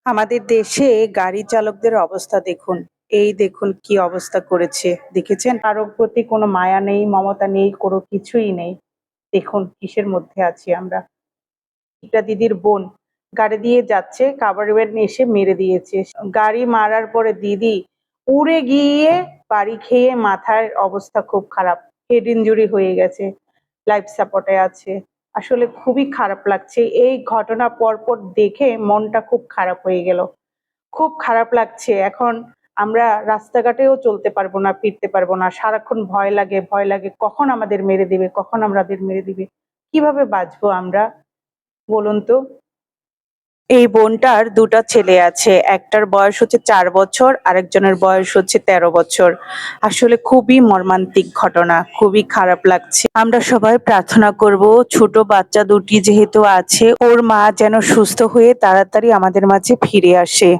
আমাদের দেশে গাড়ি চালকদের অবস্থা দেখুন। এই দেখুন কি অবস্থা করেছে। দেখেছেন? কারো প্রতি কোনো মায়া নেই, মমতা নেই, কোনো কিছুই নেই। দেখুন কিসের মধ্যে আছি আমরা। একটা দিদির বোন গাড়ি দিয়ে যাচ্ছে, খাবার ভ্যান এসে মেরে দিয়েছে। গাড়ি মারার পরে দিদি উড়ে গিয়ে বাড়ি খেয়ে মাথার অবস্থা খুব খারাপ। হেড ইনজুরি হয়ে গেছে। লাইফ সাপোর্টে আছে। আসলে খুবই খারাপ লাগছে। এই ঘটনা পরপর দেখে মনটা খুব খারাপ হয়ে গেল। খুব খারাপ লাগছে। এখন আমরা রাস্তাঘাটেও চলতে পারবো না, ফিরতে পারবো না। সারাক্ষণ ভয় লাগে, ভয় লাগে কখন আমাদের মেরে দিবে, কখন আমাদের মেরে দিবে। কিভাবে বাঁচবো আমরা বলুন তো? এই বোনটার ২ টা ছেলে আছে। একটার বয়স হচ্ছে ৪ বছর, আরেকজনের বয়স হচ্ছে ১৩ বছর। আসলে খুবই মর্মান্তিক ঘটনা, খুবই খারাপ লাগছে। আমরা সবাই প্রার্থনা করব ছোট বাচ্চা দুটি যেহেতু আছে, ওর মা যেন সুস্থ হয়ে তাড়াতাড়ি আমাদের মাঝে ফিরে আসে।